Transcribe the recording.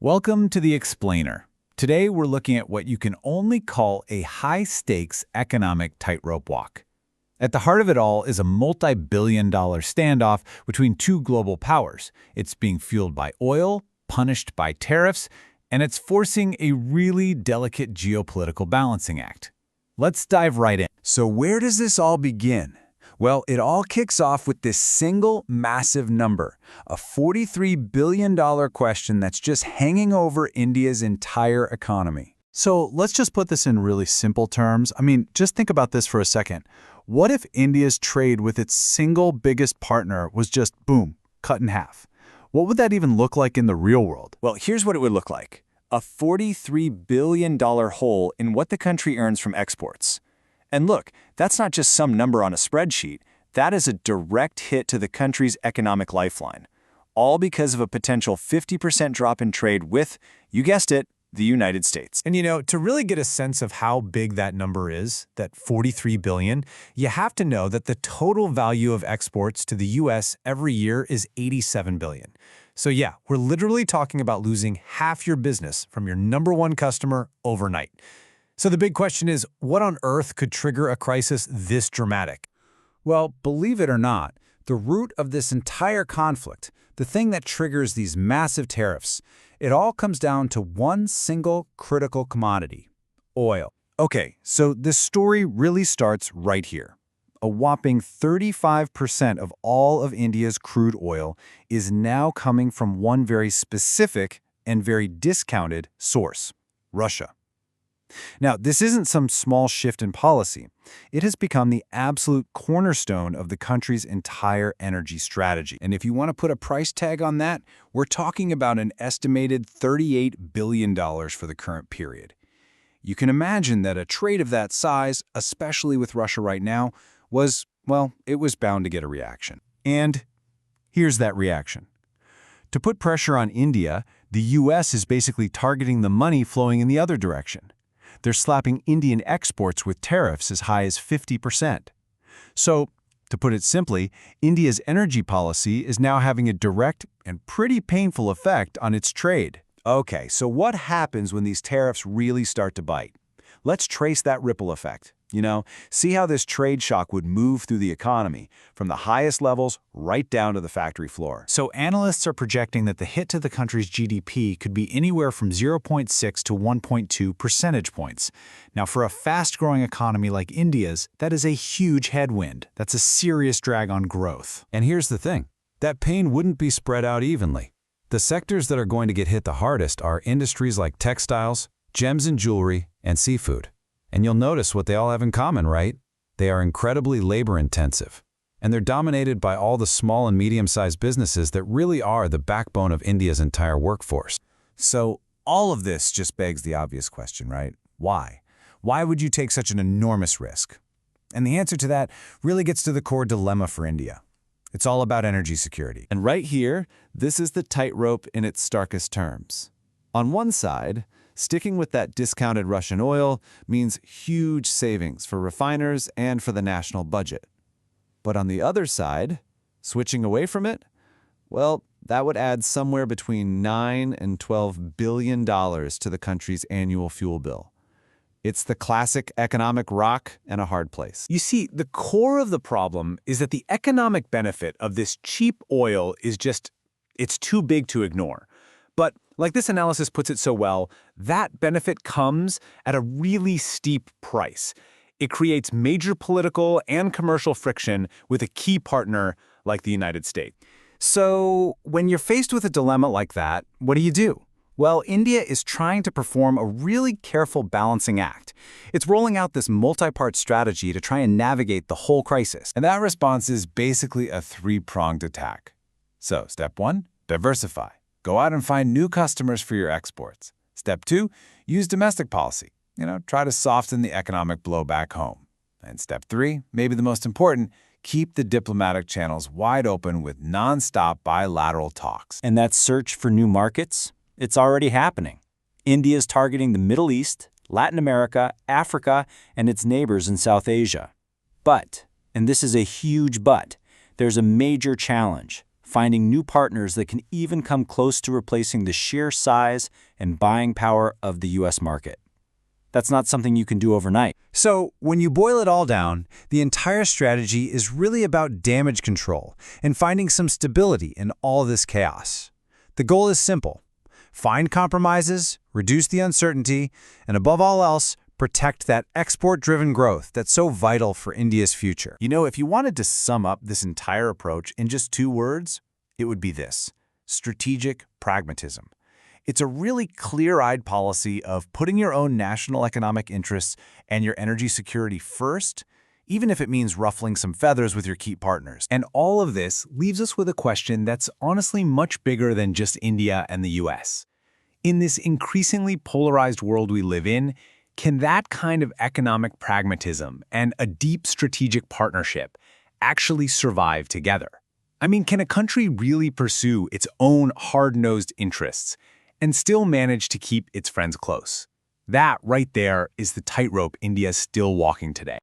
Welcome to The Explainer. Today we're looking at what you can only call a high-stakes economic tightrope walk. At the heart of it all is a multi-billion-dollar standoff between two global powers. It's being fueled by oil, punished by tariffs, and it's forcing a really delicate geopolitical balancing act. Let's dive right in. So where does this all begin? Well, it all kicks off with this single massive number, a $43 billion question that's just hanging over India's entire economy. So let's just put this in really simple terms. Just think about this for a second. What if India's trade with its single biggest partner was just, boom, cut in half? What would that even look like in the real world? Well, here's what it would look like. A $43 billion hole in what the country earns from exports. And look, that's not just some number on a spreadsheet. That is a direct hit to the country's economic lifeline, all because of a potential 50% drop in trade with, you guessed it, the United States. And to really get a sense of how big that number is, that $43 billion, you have to know that the total value of exports to the U.S. every year is $87 billion. So yeah, we're literally talking about losing half your business from your number one customer overnight. So the big question is, what on earth could trigger a crisis this dramatic? Well, believe it or not, the root of this entire conflict, the thing that triggers these massive tariffs, it all comes down to one single critical commodity: oil. Okay, so this story really starts right here. A whopping 35% of all of India's crude oil is now coming from one very specific and very discounted source: Russia. Now, this isn't some small shift in policy. It has become the absolute cornerstone of the country's entire energy strategy. And if you want to put a price tag on that, we're talking about an estimated $38 billion for the current period. You can imagine that a trade of that size, especially with Russia right now, it was bound to get a reaction. And here's that reaction. To put pressure on India, the U.S. is basically targeting the money flowing in the other direction. They're slapping Indian exports with tariffs as high as 50%. So, to put it simply, India's energy policy is now having a direct and pretty painful effect on its trade. Okay, so what happens when these tariffs really start to bite? Let's trace that ripple effect. See how this trade shock would move through the economy, from the highest levels right down to the factory floor. So analysts are projecting that the hit to the country's GDP could be anywhere from 0.6 to 1.2 percentage points. Now, for a fast-growing economy like India's, that is a huge headwind. That's a serious drag on growth. And here's the thing. That pain wouldn't be spread out evenly. The sectors that are going to get hit the hardest are industries like textiles, gems and jewelry, and seafood. And you'll notice what they all have in common, right? They are incredibly labor-intensive. And they're dominated by all the small and medium-sized businesses that really are the backbone of India's entire workforce. So all of this just begs the obvious question, right? Why? Why would you take such an enormous risk? And the answer to that really gets to the core dilemma for India. It's all about energy security. And right here, this is the tightrope in its starkest terms. On one side, sticking with that discounted Russian oil means huge savings for refiners and for the national budget. But on the other side, switching away from it, well, that would add somewhere between $9 and $12 billion to the country's annual fuel bill. It's the classic economic rock and a hard place. You see, the core of the problem is that the economic benefit of this cheap oil is it's too big to ignore. But like this analysis puts it so well, that benefit comes at a really steep price. It creates major political and commercial friction with a key partner like the United States. So when you're faced with a dilemma like that, what do? Well, India is trying to perform a really careful balancing act. It's rolling out this multi-part strategy to try and navigate the whole crisis. And that response is basically a three-pronged attack. So, step 1, diversify. Go out and find new customers for your exports. Step 2, use domestic policy. Try to soften the economic blow back home. And step 3, maybe the most important, keep the diplomatic channels wide open with non-stop bilateral talks. And that search for new markets? It's already happening. India is targeting the Middle East, Latin America, Africa, and its neighbors in South Asia. But, and this is a huge but, there's a major challenge: finding new partners that can even come close to replacing the sheer size and buying power of the U.S. market. That's not something you can do overnight. So, when you boil it all down, the entire strategy is really about damage control and finding some stability in all this chaos. The goal is simple: find compromises, reduce the uncertainty, and above all else, protect that export-driven growth that's so vital for India's future. You know, if you wanted to sum up this entire approach in just 2 words, it would be this: strategic pragmatism. It's a really clear-eyed policy of putting your own national economic interests and your energy security first, even if it means ruffling some feathers with your key partners. And all of this leaves us with a question that's honestly much bigger than just India and the US. In this increasingly polarized world we live in, can that kind of economic pragmatism and a deep strategic partnership actually survive together? I mean, can a country really pursue its own hard-nosed interests and still manage to keep its friends close? That right there is the tightrope India's still walking today.